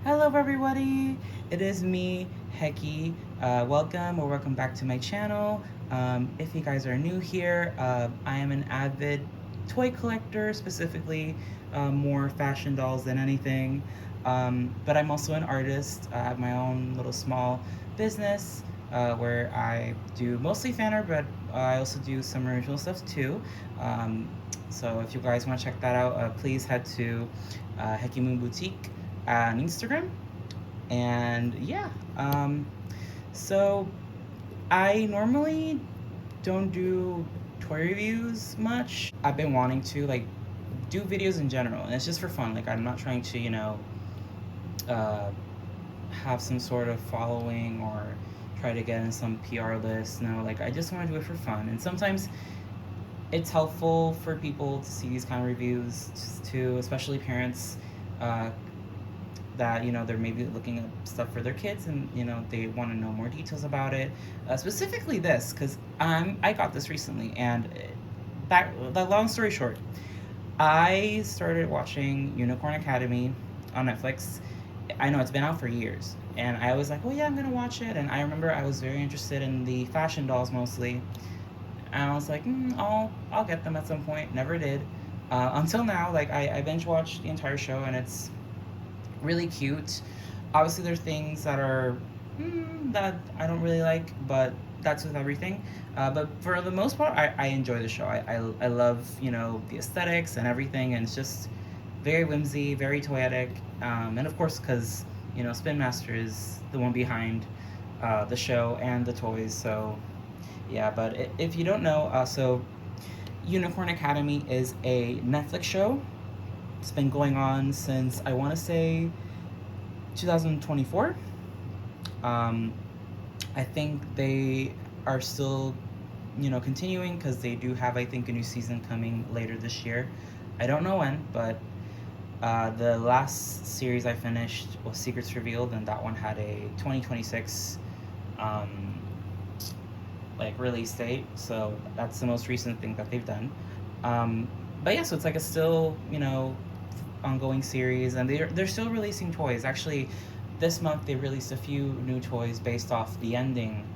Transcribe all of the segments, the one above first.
Hello everybody, it is me, Heki. Welcome back to my channel. If you guys are new here, I am an avid toy collector, specifically more fashion dolls than anything. But I'm also an artist. I have my own little small business where I do mostly fan art, but I also do some original stuff too. Um, so if you guys want to check that out, please head to Heki Moon Boutique on Instagram. And yeah, so I normally don't do toy reviews much. I've been wanting to do videos in general, and it's just for fun. Like I'm not trying to, uh, have some sort of following or try to get in some PR list. No, like I just want to do it for fun. And sometimes it's helpful for people to see these kind of reviews too, especially parents. Uh, that they're maybe looking up stuff for their kids, and they want to know more details about it, specifically this, because I got this recently. And back the long story short, I started watching Unicorn Academy on Netflix. I know it's been out for years, and I was like, oh yeah, I'm gonna watch it. And I remember I was very interested in the fashion dolls mostly, and I was like, I'll get them at some point. Never did, until now. Like I binge watched the entire show, and it's really cute. Obviously, there's things that are that I don't really like, but that's with everything. But for the most part, I enjoy the show. I love the aesthetics and everything, and it's just very whimsy, very toyetic, and of course, because Spin Master is the one behind the show and the toys. So yeah, but if you don't know, so Unicorn Academy is a Netflix show. It's been going on since I want to say 2024. Um, I think they are still, continuing, because they do have, I think, a new season coming later this year. I don't know when, but the last series I finished was Secrets Revealed, and that one had a 2026 um, release date. So that's the most recent thing that they've done. But yeah, so it's like a still ongoing series, and they're still releasing toys. Actually, this month they released a few new toys based off the ending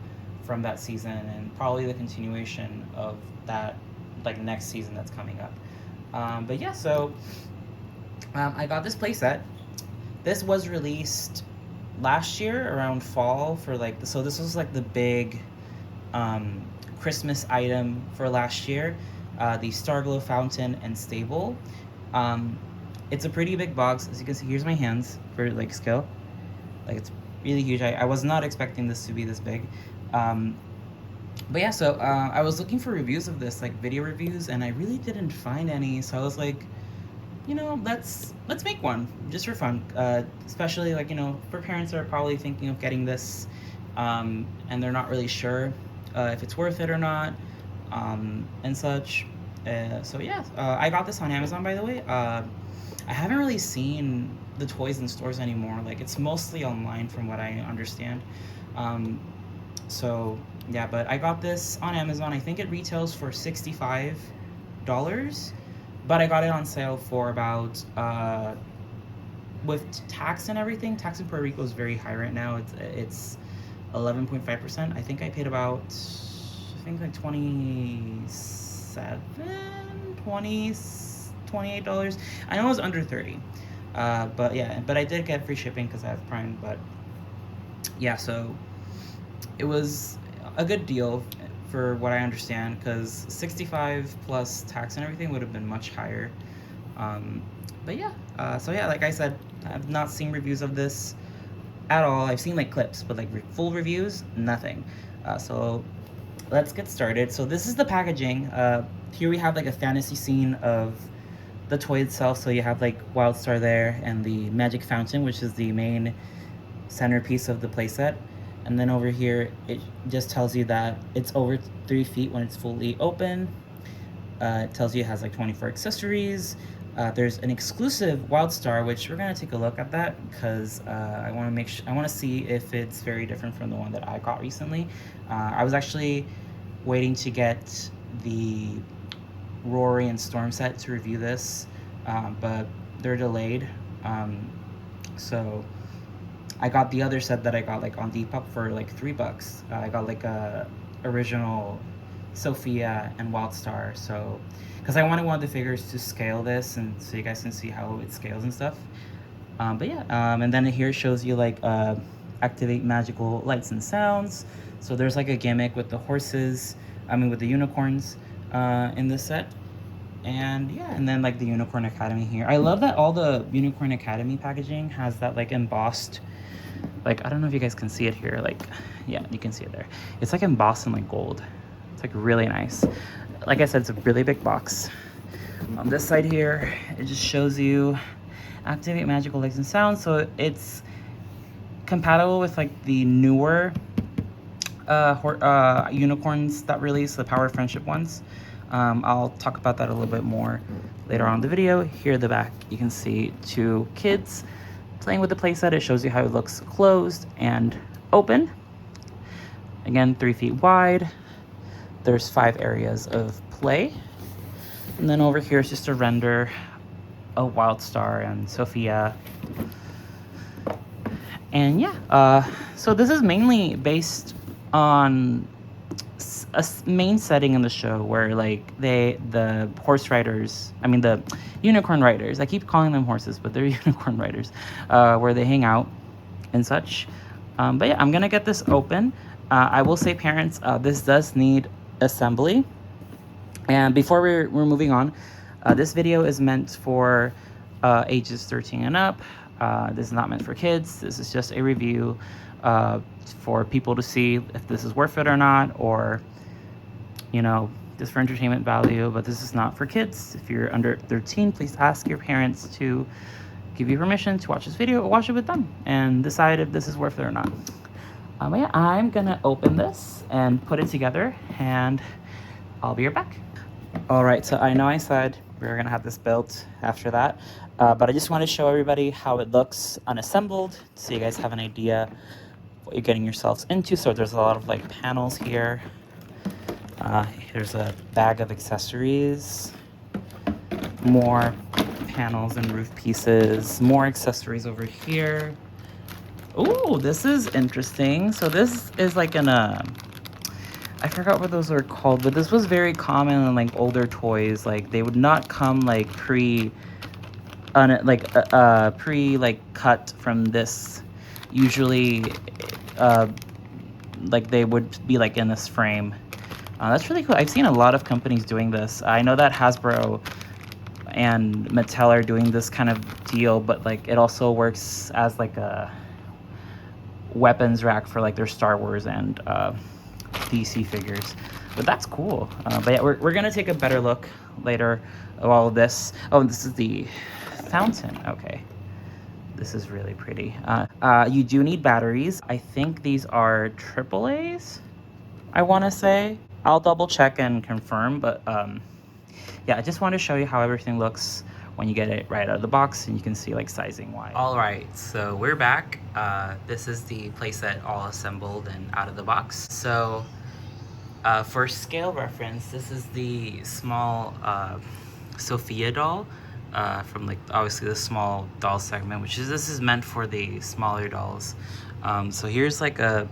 from that season, and probably the continuation of that next season that's coming up. But yeah, so I got this playset. This was released last year around fall for so this was the big um, Christmas item for last year. The Starglow Fountain and Stable. Um, it's a pretty big box, as you can see. Here's my hands for scale. It's really huge. I was not expecting this to be this big. But yeah, so I was looking for reviews of this, video reviews, and I really didn't find any. So I was like, let's make one just for fun. Especially for parents that are probably thinking of getting this, and they're not really sure if it's worth it or not, and such. So yeah, I got this on Amazon, by the way. I haven't really seen the toys in stores anymore. It's mostly online, from what I understand. So yeah, but I got this on Amazon. I think it retails for $65, but I got it on sale for about with tax and everything. Tax in Puerto Rico is very high right now. It's 11.5%. I think I paid about, I think 27, 20, $28. I know it was under 30. But yeah, but I did get free shipping because I have Prime. But yeah, so it was a good deal for what I understand, because 65 plus tax and everything would have been much higher. But yeah, so yeah, like I said, I've not seen reviews of this at all. I've seen clips, but full reviews, nothing. So let's get started. So this is the packaging. Here we have a fantasy scene of the toy itself. So you have Wildstar there, and the Magic Fountain, which is the main centerpiece of the playset. And then over here, it just tells you that it's over 3 feet when it's fully open. It tells you it has 24 accessories. There's an exclusive Wildstar, which we're gonna take a look at that, because I want to I want to see if it's very different from the one that I got recently. I was actually waiting to get the Rory and Storm set to review this, but they're delayed. So I got the other set that I got like on Depop for like $3. I got like a original Sophia and Wildstar. So, because I wanted one of the figures to scale this, and so you guys can see how it scales and stuff. But yeah, and then here shows you like activate magical lights and sounds. So there's like a gimmick with the horses, I mean with the unicorns in this set. And yeah, and then like the Unicorn Academy here. I love that all the Unicorn Academy packaging has that like embossed, like, I don't know if you guys can see it here, like, yeah, you can see it there. It's like embossed in like gold. It's like really nice. Like I said, it's a really big box. On this side here, it just shows you activate magical lights and sounds. So it's compatible with like the newer unicorns that release, the Power of Friendship ones. I'll talk about that a little bit more later on in the video. Here at the back, you can see two kids playing with the playset. It shows you how it looks closed and open. Again, 3 feet wide. There's 5 areas of play. And then over here is just a render of Wildstar and Sophia. And yeah, so this is mainly based on a main setting in the show where like the horse riders, I mean the unicorn riders, I keep calling them horses, but they're unicorn riders, where they hang out and such. But yeah, I'm gonna get this open. I will say, parents, this does need assembly. And before we're moving on, this video is meant for ages 13 and up. This is not meant for kids. This is just a review for people to see if this is worth it or not, or, you know, just for entertainment value. But this is not for kids. If you're under 13, please ask your parents to give you permission to watch this video, or watch it with them and decide if this is worth it or not. But yeah, I'm gonna open this and put it together, and I'll be right back. All right, so I know I said we were gonna have this built after that, but I just want to show everybody how it looks unassembled, so you guys have an idea what you're getting yourselves into. So there's a lot of like panels here. Here's a bag of accessories, more panels and roof pieces, more accessories over here. Ooh, this is interesting. So this is like an I forgot what those are called, but this was very common in like older toys. Like they would not come like pre cut from this. Usually like they would be like in this frame. That's really cool. I've seen a lot of companies doing this. I know that Hasbro and Mattel are doing this kind of deal, but like it also works as like a weapons rack for like their Star Wars and DC figures. But that's cool. But yeah, we're gonna take a better look later of all of this. Oh, this is the fountain. Okay, this is really pretty. You do need batteries. I think these are AAA's, I want to say. I'll double check and confirm, but yeah, I just want to show you how everything looks when you get it right out of the box, and you can see like sizing wise. All right, so we're back. This is the playset all assembled and out of the box. So for scale reference, this is the small Sophia doll from like obviously the small doll segment, this is meant for the smaller dolls. So here's like a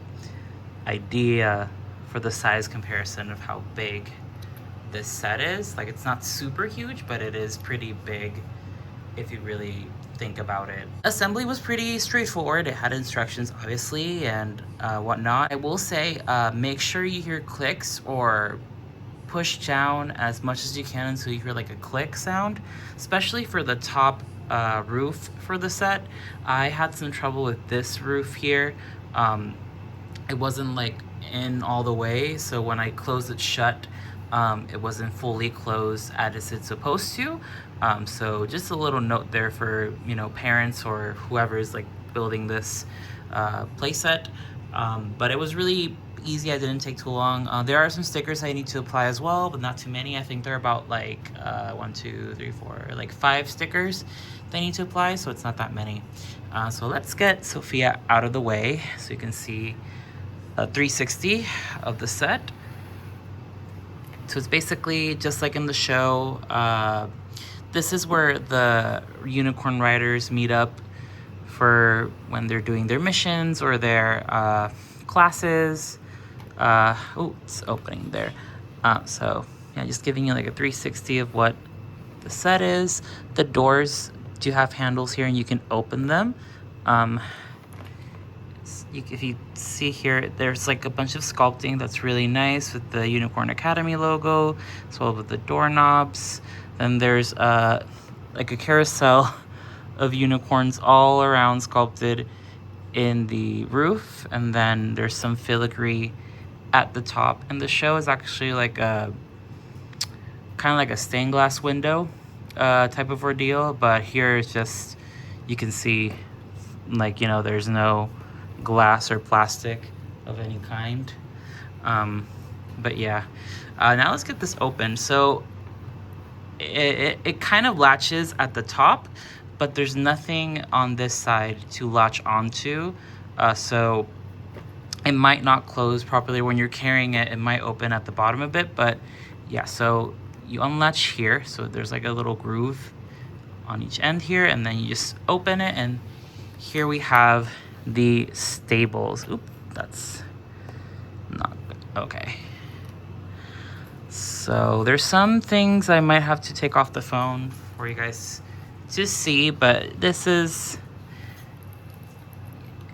idea for the size comparison of how big this set is. Like it's not super huge, but it is pretty big if you really think about it. Assembly was pretty straightforward. It had instructions obviously and whatnot. I will say make sure you hear clicks or push down as much as you can until you hear like a click sound, especially for the top roof for the set. I had some trouble with this roof here. It wasn't like in all the way, so when I closed it shut, it wasn't fully closed as it's supposed to. So just a little note there for, you know, parents or whoever is like building this playset. But it was really easy. I didn't take too long. There are some stickers I need to apply as well, but not too many. I think they're about like 1, 2, 3, 4, like 5 stickers they need to apply, so it's not that many. So let's get Sophia out of the way so you can see a 360 of the set. So it's basically just like in the show. This is where the unicorn riders meet up for when they're doing their missions or their classes. Oh, it's opening there. So yeah, just giving you like a 360 of what the set is. The doors do have handles here and you can open them. If you see here, there's like a bunch of sculpting that's really nice with the Unicorn Academy logo, as well with the doorknobs. Then there's like a carousel of unicorns all around sculpted in the roof, and then there's some filigree at the top. And the show is actually like a kind of like a stained glass window type of ordeal, but here it's just, you can see, like, you know, there's no glass or plastic of any kind. But yeah, now let's get this open. So it kind of latches at the top, but there's nothing on this side to latch onto, so it might not close properly when you're carrying it. It might open at the bottom a bit, but yeah, so you unlatch here, so there's like a little groove on each end here, and then you just open it, and here we have the stables. Oop, that's not okay. So there's some things I might have to take off the phone for you guys to see, but this is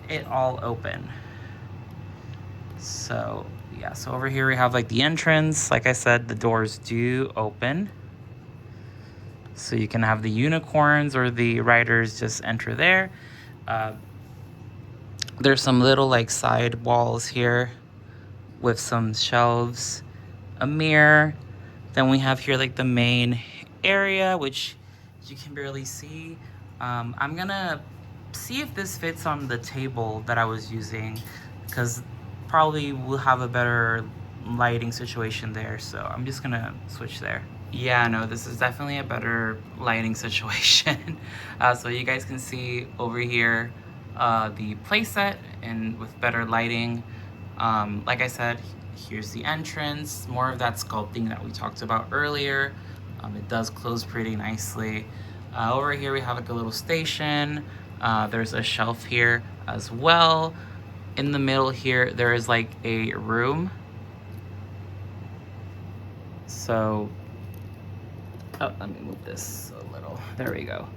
it all open. So yeah, so over here we have like the entrance. Like I said, the doors do open, so you can have the unicorns or the riders just enter there. There's some little like side walls here with some shelves, a mirror. Then we have here like the main area, which you can barely see. I'm gonna see if this fits on the table that I was using, because probably we'll have a better lighting situation there. So I'm just gonna switch there. Yeah, no, this is definitely a better lighting situation. So you guys can see over here the playset and with better lighting. Like I said, here's the entrance, more of that sculpting that we talked about earlier. It does close pretty nicely. Over here we have like a little station. There's a shelf here as well. In the middle here, there is like a room. So, oh, let me move this a little. There we go.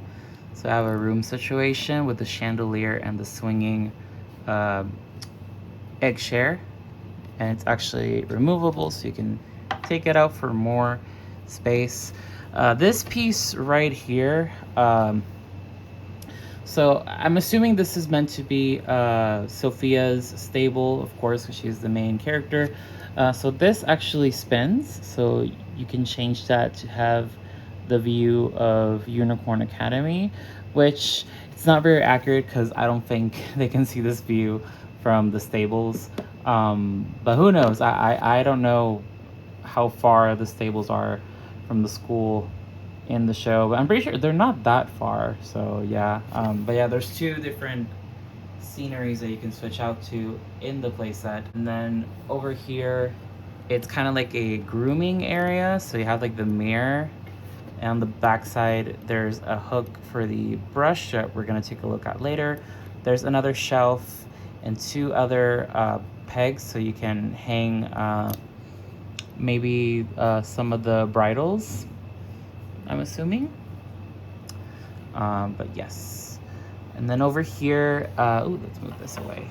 So I have a room situation with the chandelier and the swinging egg chair. And it's actually removable, so you can take it out for more space. This piece right here, so I'm assuming this is meant to be Sophia's stable, of course, because she's the main character. So this actually spins, so you can change that to have the view of Unicorn Academy, which it's not very accurate because I don't think they can see this view from the stables. But who knows? I don't know how far the stables are from the school in the show, but I'm pretty sure they're not that far. So yeah, but yeah, there's two different sceneries that you can switch out to in the playset. And then over here, it's kind of like a grooming area. So you have like the mirror, and on the back side, there's a hook for the brush that we're gonna take a look at later. There's another shelf and two other pegs, so you can hang maybe some of the bridles, I'm assuming. But yes. And then over here, ooh, let's move this away.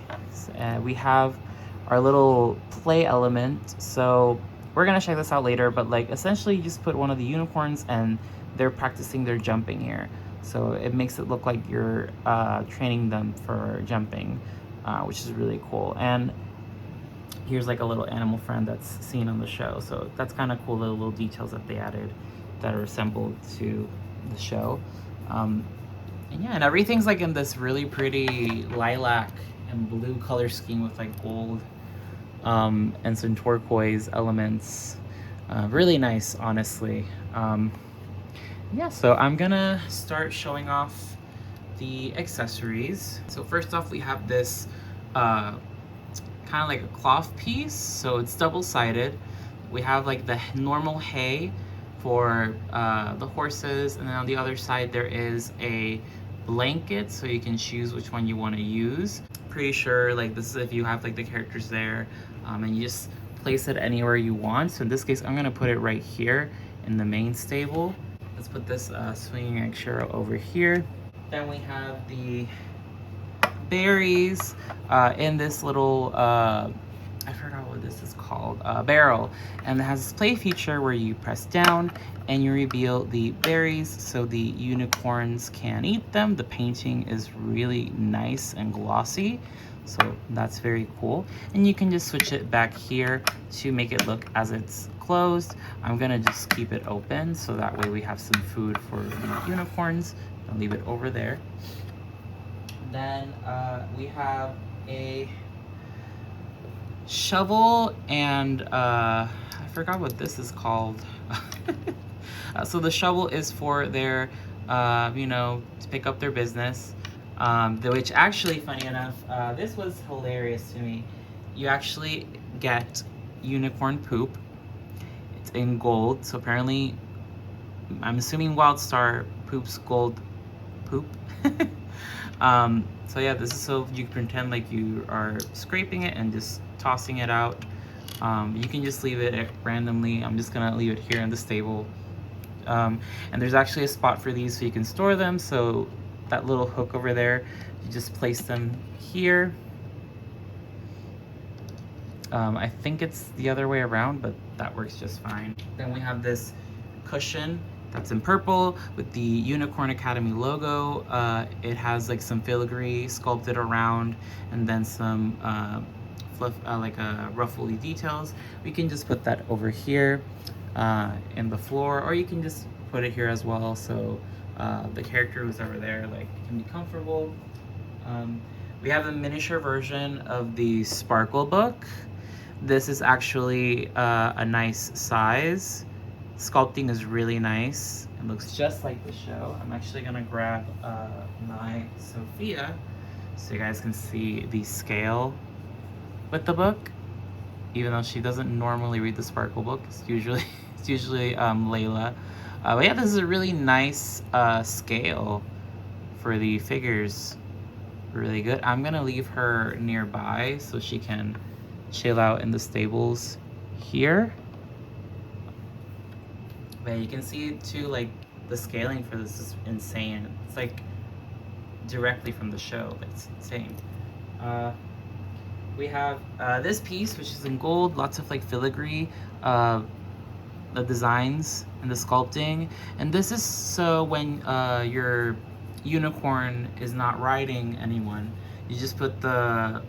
We have our little play element. So we're gonna check this out later, but like essentially you just put one of the unicorns and they're practicing their jumping here. So it makes it look like you're training them for jumping, which is really cool. And here's like a little animal friend that's seen on the show. So that's kind of cool, the little details that they added that are assembled to the show. And yeah, and everything's like in this really pretty lilac and blue color scheme with like gold and some turquoise elements. Really nice, honestly. Yeah, so I'm gonna start showing off the accessories. So first off, we have this kind of like a cloth piece, so it's double-sided. We have like the normal hay for the horses, and then on the other side there is a blankets, so you can choose which one you want to use. Pretty sure like this is if you have like the characters there, and you just place it anywhere you want. So in this case, I'm gonna put it right here in the main stable. Let's put this swinging egg over here. Then we have the berries in this little I forgot what this is called, barrel, and it has this play feature where you press down and you reveal the berries so the unicorns can eat them. The painting is really nice and glossy, so that's very cool. And you can just switch it back here to make it look as it's closed. I'm gonna just keep it open so that way we have some food for the unicorns. I'll leave it over there. Then we have a shovel and I forgot what this is called. So the shovel is for their, you know, to pick up their business. Which actually, funny enough, this was hilarious to me. You actually get unicorn poop. It's in gold, so apparently, I'm assuming Wildstar poops gold poop. So yeah, this is so you can pretend like you are scraping it and just tossing it out. You can just leave it randomly. I'm just gonna leave it here in the stable. And there's actually a spot for these so you can store them. So that little hook over there, you just place them here. I think it's the other way around, but that works just fine. Then we have this cushion that's in purple with the Unicorn Academy logo. It has like some filigree sculpted around and then some fluff, like ruffly details. We can just put that over here in the floor, or you can just put it here as well, so the character who's over there like can be comfortable. We have a miniature version of the Sparkle book. This is actually a nice size. Sculpting is really nice. It looks just like the show. I'm actually gonna grab my Sophia so you guys can see the scale with the book. Even though she doesn't normally read the Sparkle book, it's usually Layla. But yeah, this is a really nice scale for the figures. Really good. I'm gonna leave her nearby so she can chill out in the stables here. But you can see too, like the scaling for this is insane. It's like directly from the show, but it's insane. We have this piece, which is in gold, lots of like filigree, the designs and the sculpting. And this is so when your unicorn is not riding anyone, you just put the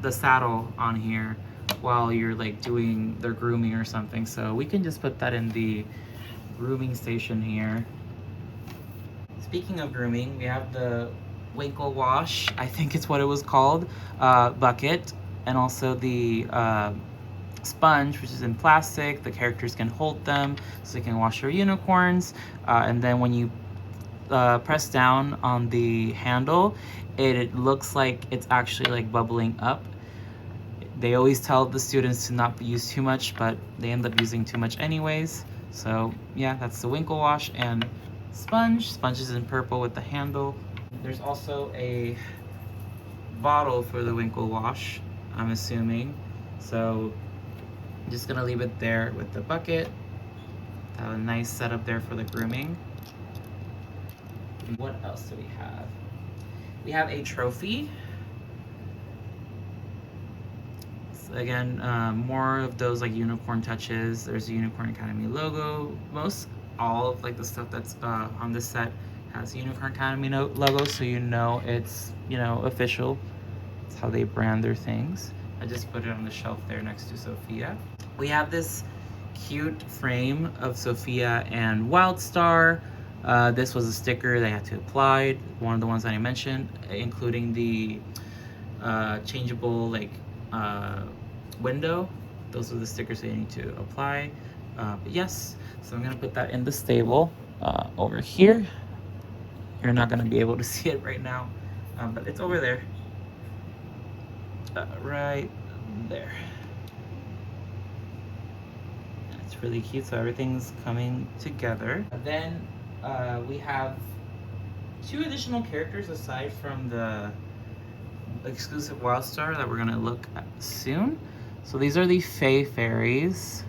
saddle on here while you're like doing their grooming or something. So we can just put that in the grooming station here. Speaking of grooming, we have the Winkle Wash, I think it's what it was called, bucket, and also the sponge, which is in plastic. The characters can hold them so they can wash their unicorns. And then when you press down on the handle, it looks like it's actually like bubbling up. They always tell the students to not use too much, but they end up using too much anyways. So yeah, that's the Winkle Wash and sponge. Sponge is in purple with the handle. There's also a bottle for the Winkle Wash, I'm assuming. So I'm just gonna leave it there with the bucket. Have a nice setup there for the grooming. And what else do we have? We have a trophy. Again, more of those like unicorn touches. There's a Unicorn Academy logo. All of like the stuff that's on this set has a Unicorn Academy logo, so you know it's, you know, official. It's how they brand their things. I just put it on the shelf there next to Sophia. We have this cute frame of Sophia and Wildstar. This was a sticker they had to apply, one of the ones that I mentioned, including the changeable like window. Those are the stickers that you need to apply. But yes, so I'm gonna put that in the stable over here. You're not gonna be able to see it right now, but it's over there, right there. It's really cute, so everything's coming together. Then we have two additional characters aside from the exclusive Wildstar that we're gonna look at soon. So these are the Fae Fairies.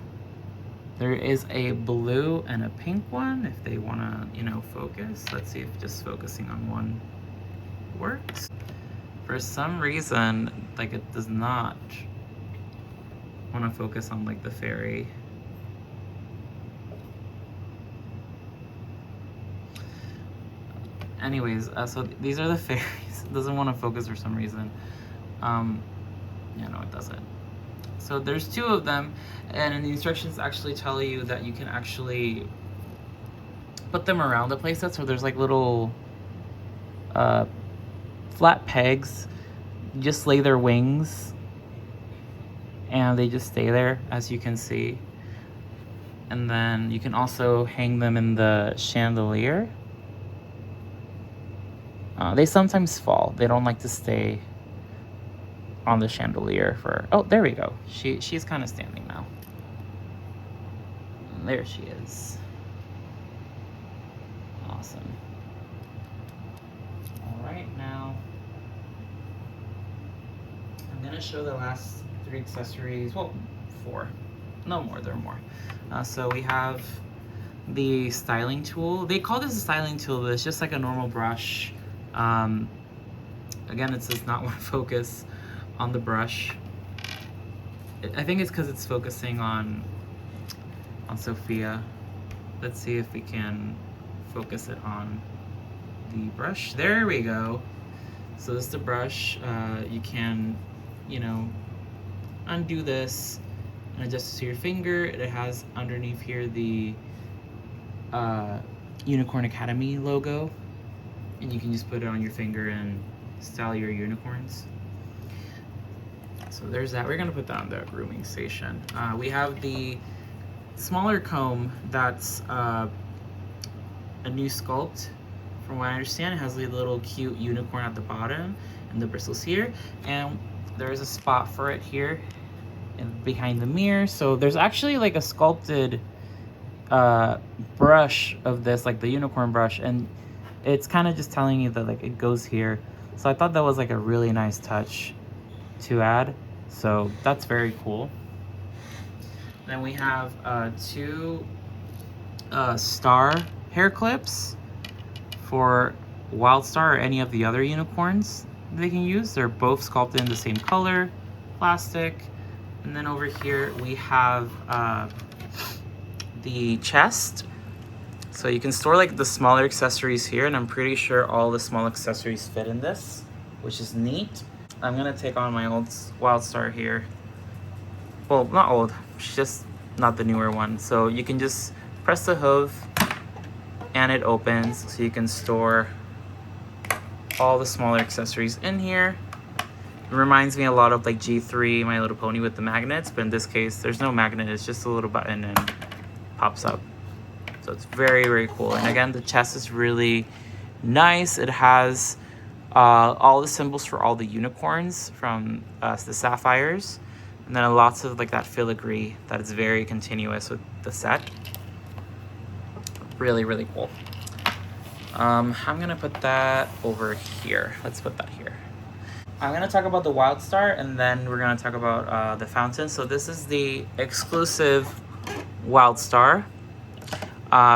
There is a blue and a pink one if they wanna, you know, focus. Let's see if just focusing on one works. For some reason, like it does not wanna focus on like the fairy. Anyways, so these are the fairies. It doesn't want to focus for some reason. Yeah, no, it doesn't. So there's two of them, and the instructions actually tell you that you can actually put them around the playset. So there's like little flat pegs. You just lay their wings, and they just stay there, as you can see. And then you can also hang them in the chandelier. They sometimes fall. They don't like to stay on the chandelier for... Oh, there we go. She's kind of standing now. There she is. Awesome. All right, now I'm gonna show the last three accessories. Well, four. No more. There are more. So we have the styling tool. They call this a styling tool, but it's just like a normal brush. Again, it does not want to focus on the brush. I think it's because it's focusing on Sophia. Let's see if we can focus it on the brush. There we go. So this is the brush. You can, you know, undo this and adjust it to your finger. It has underneath here the Unicorn Academy logo. And you can just put it on your finger and style your unicorns. So there's that. We're gonna put that on the grooming station. We have the smaller comb that's a new sculpt. From what I understand, it has a little cute unicorn at the bottom and the bristles here. And there is a spot for it here and behind the mirror. So there's actually like a sculpted brush of this, like the unicorn brush, and it's kind of just telling you that like it goes here. So I thought that was like a really nice touch to add. So that's very cool. Then we have two star hair clips for Wildstar or any of the other unicorns they can use. They're both sculpted in the same color, plastic. And then over here we have the chest. So you can store like the smaller accessories here, and I'm pretty sure all the small accessories fit in this, which is neat. I'm gonna take on my old Wildstar here. Well, not old, it's just not the newer one. So you can just press the hoof and it opens, so you can store all the smaller accessories in here. It reminds me a lot of like G3, My Little Pony with the magnets, but in this case, there's no magnet, it's just a little button and pops up. So it's very, very cool. And again, the chest is really nice. It has all the symbols for all the unicorns from the sapphires. And then lots of like that filigree that is very continuous with the set. Really, really cool. I'm gonna put that over here. Let's put that here. I'm gonna talk about the Wildstar, and then we're gonna talk about the Fountain. So this is the exclusive Wildstar.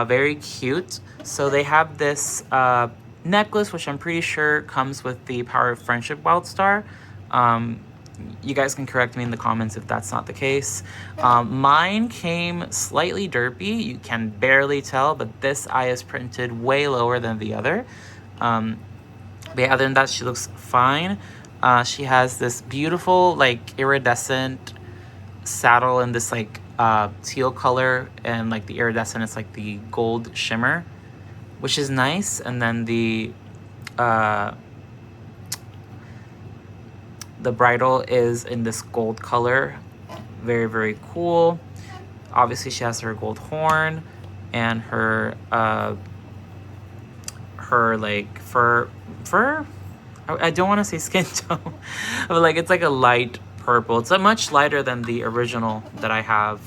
Very cute. So they have this necklace, which I'm pretty sure comes with the Power of Friendship Wildstar. You guys can correct me in the comments if that's not the case. Mine came slightly derpy. You can barely tell, but this eye is printed way lower than the other. But yeah, other than that, she looks fine. She has this beautiful, like, iridescent saddle in this, like, teal color, and like the iridescent is like the gold shimmer, which is nice. And then the bridle is in this gold color. Very, very cool. Obviously she has her gold horn and her like fur, I don't want to say skin tone, but like it's like a light purple. It's a much lighter than the original that I have,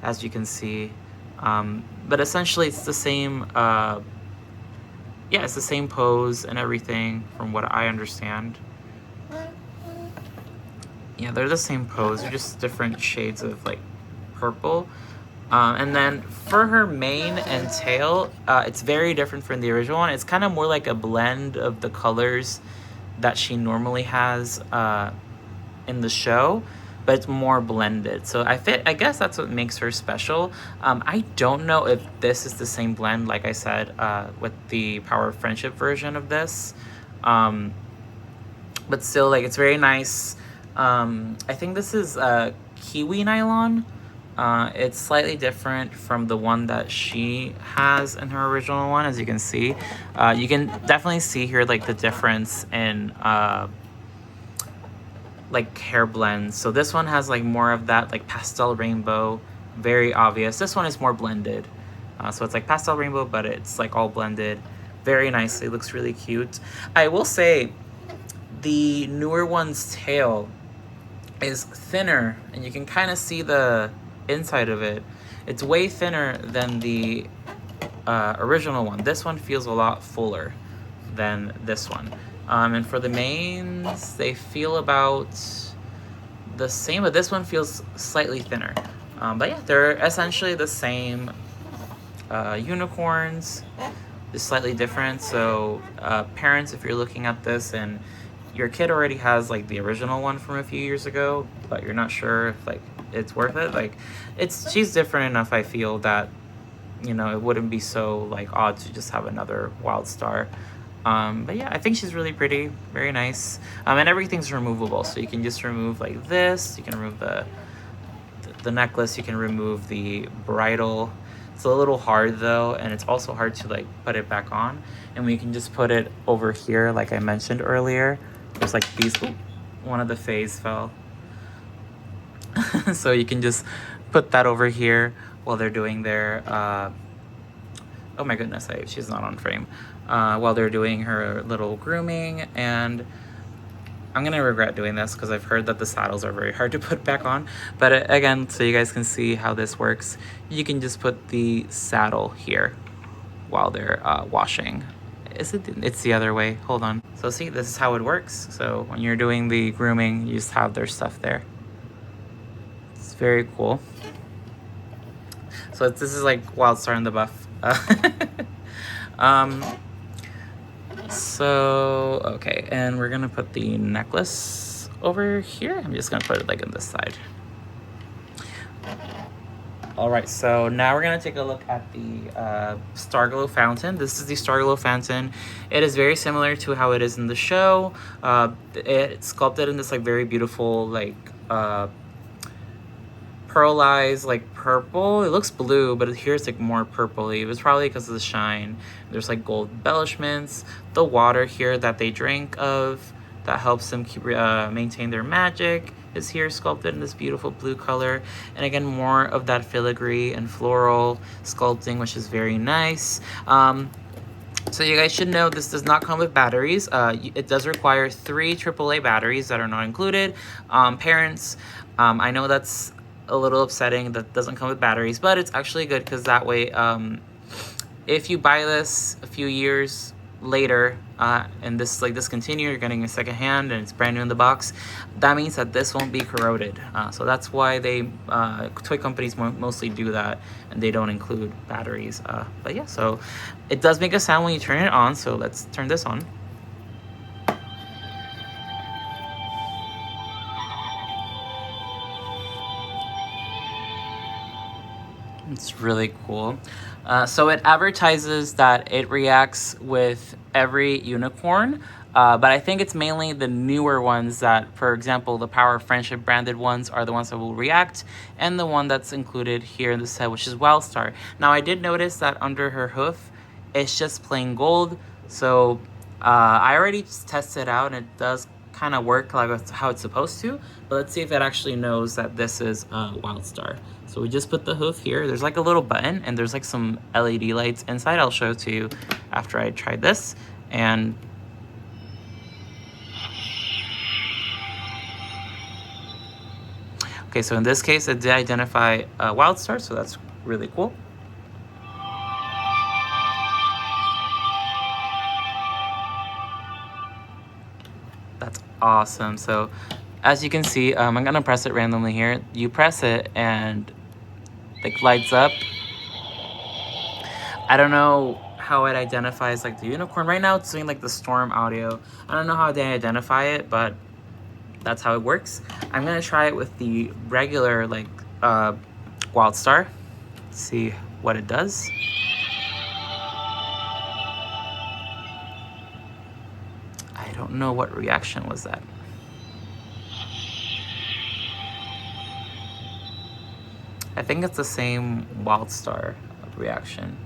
as you can see. But essentially it's the same yeah, it's the same pose and everything from what I understand. Yeah, they're the same pose. They're just different shades of like purple. And then for her mane and tail, it's very different from the original one. It's kind of more like a blend of the colors that she normally has in the show, but it's more blended. So I guess that's what makes her special. I don't know if this is the same blend, like I said, with the Power of Friendship version of this. But still, like, it's very nice. I think this is kiwi nylon. It's slightly different from the one that she has in her original one, as you can see. You can definitely see here, like, the difference in like hair blends. So this one has like more of that like pastel rainbow, very obvious. This one is more blended. So it's like pastel rainbow, but it's like all blended very nicely. Looks really cute. I will say the newer one's tail is thinner, and you can kind of see the inside of it. It's way thinner than the original one. This one feels a lot fuller than this one. And for the manes, they feel about the same, but this one feels slightly thinner. But yeah, they're essentially the same unicorns, just slightly different. So parents, if you're looking at this and your kid already has like the original one from a few years ago, but you're not sure if like it's worth it, like she's different enough, I feel, that, you know, it wouldn't be so like odd to just have another Wildstar. But yeah, I think she's really pretty, very nice. And everything's removable, so you can just remove like this. You can remove the necklace. You can remove the bridle. It's a little hard though, and it's also hard to like put it back on. And we can just put it over here, like I mentioned earlier. There's like these. Ooh, one of the phase fell. So you can just put that over here while they're doing their. Oh my goodness, she's not on frame. While they're doing her little grooming, and I'm gonna regret doing this because I've heard that the saddles are very hard to put back on. But again, so you guys can see how this works, you can just put the saddle here while they're washing. It's the other way, hold on. So see, this is how it works. So when you're doing the grooming, you just have their stuff there. It's very cool. So this is like Wildstar in the buff. So, okay, and we're gonna put the necklace over here. I'm just gonna put it like on this side. All right, so now we're gonna take a look at the Starglow Fountain. This is the Starglow Fountain. It is very similar to how it is in the show. It's sculpted in this like very beautiful like pearlized like purple. It looks blue, but here it's like more purpley. It was probably because of the shine. There's like gold embellishments. The water here that they drink of that helps them keep maintain their magic is here sculpted in this beautiful blue color. And again, more of that filigree and floral sculpting, which is very nice. So you guys should know this does not come with batteries. It does require 3 AAA batteries that are not included. Parents, I know that's a little upsetting that doesn't come with batteries, but it's actually good because that way, if you buy this a few years later and this like discontinued, you're getting a second hand and it's brand new in the box, that means that this won't be corroded. So that's why they toy companies mostly do that, and they don't include batteries. But yeah, so it does make a sound when you turn it on, so let's turn this on. It's really cool. So it advertises that it reacts with every unicorn, but I think it's mainly the newer ones that, for example, the Power of Friendship branded ones are the ones that will react, and the one that's included here in the set, which is Wildstar. Now, I did notice that under her hoof, it's just plain gold, so I already just tested it out, and it does kind of work like how it's supposed to, but let's see if it actually knows that this is Wildstar. So we just put the hoof here. There's like a little button, and there's like some LED lights inside. I'll show it to you after I tried this. And okay, so in this case, it did identify Wildstar, so that's really cool. awesome. So as you can see, I'm gonna press it randomly here. You press it and it lights up. I don't know how it identifies like the unicorn. Right now it's doing like the storm audio. I don't know how they identify it, but that's how it works. I'm gonna try it with the regular like Wildstar. See what it does. I don't know what reaction was that. I think it's the same Wildstar reaction.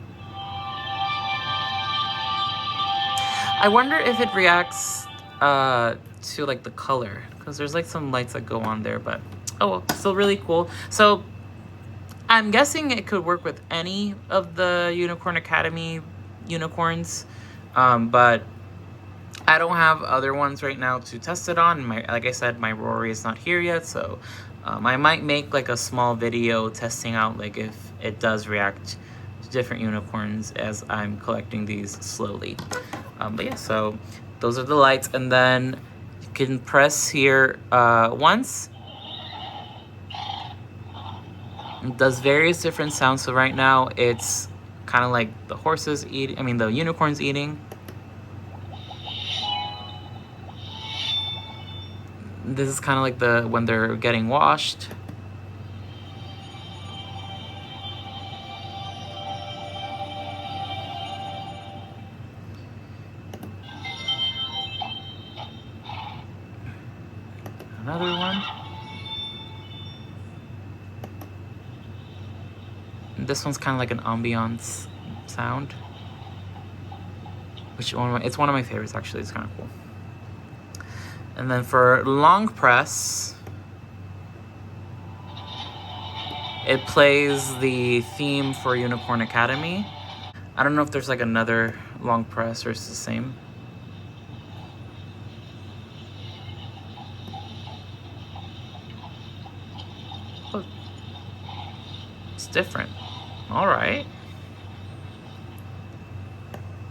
I wonder if it reacts to like the color, because there's like some lights that go on there, but oh well, still really cool. So I'm guessing it could work with any of the Unicorn Academy unicorns, but I don't have other ones right now to test it on. Like I said, my Rory is not here yet, so I might make like a small video testing out like if it does react to different unicorns as I'm collecting these slowly. But yeah, so those are the lights, and then you can press here once. It does various different sounds. So right now it's kind of like the horses eating, I mean the unicorns eating. This is kind of like the when they're getting washed. Another one. And this one's kind of like an ambiance sound. Which one? It's one of my favorites actually. It's kind of cool. And then for long press, it plays the theme for Unicorn Academy. I don't know if there's like another long press or it's the same. Oh, it's different. All right.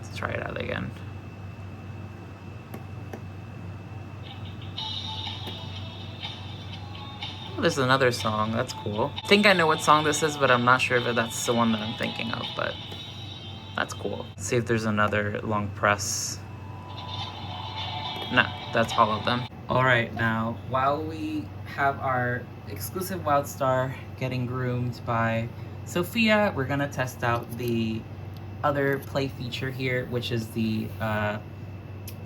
Let's try it out again. There's another song. That's cool. I think I know what song this is, but I'm not sure if that's the one that I'm thinking of, but that's cool. Let's see if there's another long press. No, that's all of them. All right, now, while we have our exclusive Wildstar getting groomed by Sophia, we're gonna test out the other play feature here, which is the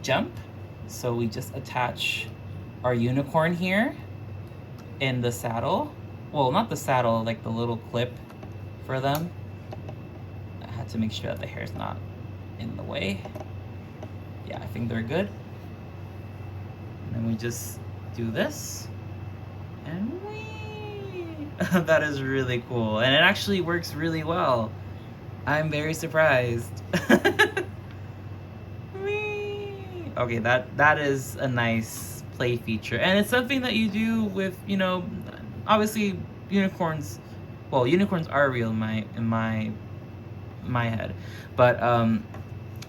jump. So we just attach our unicorn here in the saddle. Well, not the saddle, like the little clip for them. I had to make sure that the hair's not in the way. Yeah, I think they're good. And then we just do this. And whee! That is really cool. And it actually works really well. I'm very surprised. Whee! Okay, that is a nice play feature, and it's something that you do with, you know, obviously unicorns. Well, unicorns are real in my head, but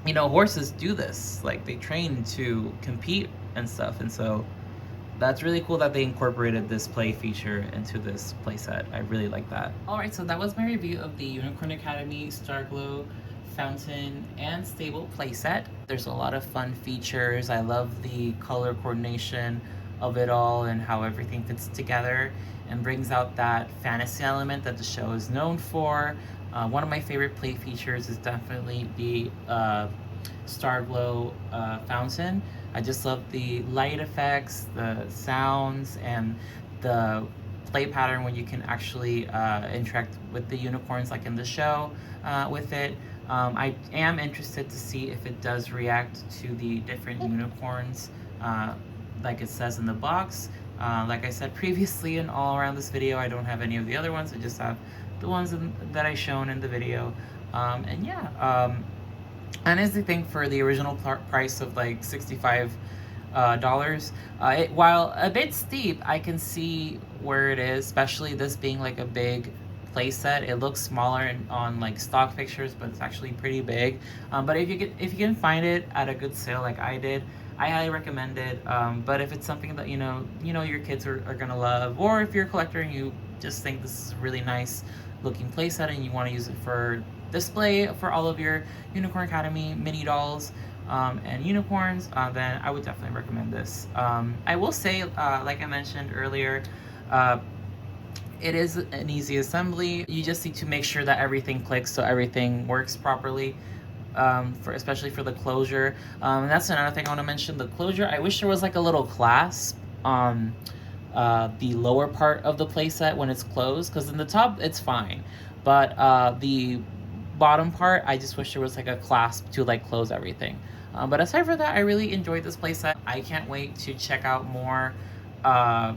you know, horses do this. Like they train to compete and stuff, and so that's really cool that they incorporated this play feature into this playset. I really like that. All right, so that was my review of the Unicorn Academy Starglow Fountain and Stable playset. There's a lot of fun features. I love the color coordination of it all and how everything fits together and brings out that fantasy element that the show is known for. One of my favorite play features is definitely the Starglow Fountain. I just love the light effects, the sounds, and the play pattern when you can actually interact with the unicorns like in the show with it. I am interested to see if it does react to the different unicorns like it says in the box. Like I said previously and all around this video, I don't have any of the other ones. I just have the ones that I shown in the video. And yeah, honestly think for the original price of like $65, while a bit steep, I can see where it is, especially this being like a big playset. It looks smaller on like stock pictures, but it's actually pretty big. But if you can find it at a good sale like I did, I highly recommend it. But if it's something that your kids are gonna love, or if you're a collector and you just think this is a really nice looking playset and you want to use it for display for all of your Unicorn Academy mini dolls and unicorns, then I would definitely recommend this. I will say, like I mentioned earlier, uh, it is an easy assembly. You just need to make sure that everything clicks so everything works properly. Especially for the closure, and that's another thing I want to mention. The closure, I wish there was like a little clasp on the lower part of the playset when it's closed, because in the top it's fine, but the bottom part, I just wish there was like a clasp to like close everything. But aside from that, I really enjoyed this playset. I can't wait to check out more uh,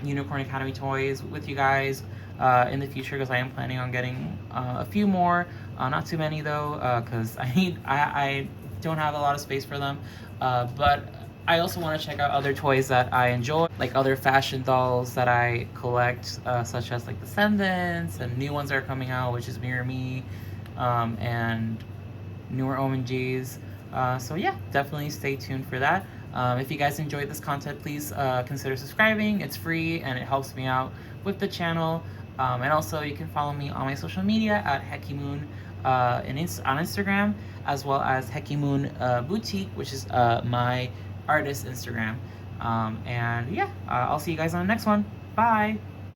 Unicorn Academy toys with you guys in the future, because I am planning on getting a few more. Not too many though, because I don't have a lot of space for them. But I also want to check out other toys that I enjoy, like other fashion dolls that I collect, such as like Descendants, and new ones that are coming out, which is Mirror Me, and newer OMGs. So yeah, definitely stay tuned for that. If you guys enjoyed this content, please consider subscribing. It's free and it helps me out with the channel. And also, you can follow me on my social media at HekiMoon on Instagram, as well as HekiMoon Boutique, which is my artist Instagram. And yeah, I'll see you guys on the next one. Bye!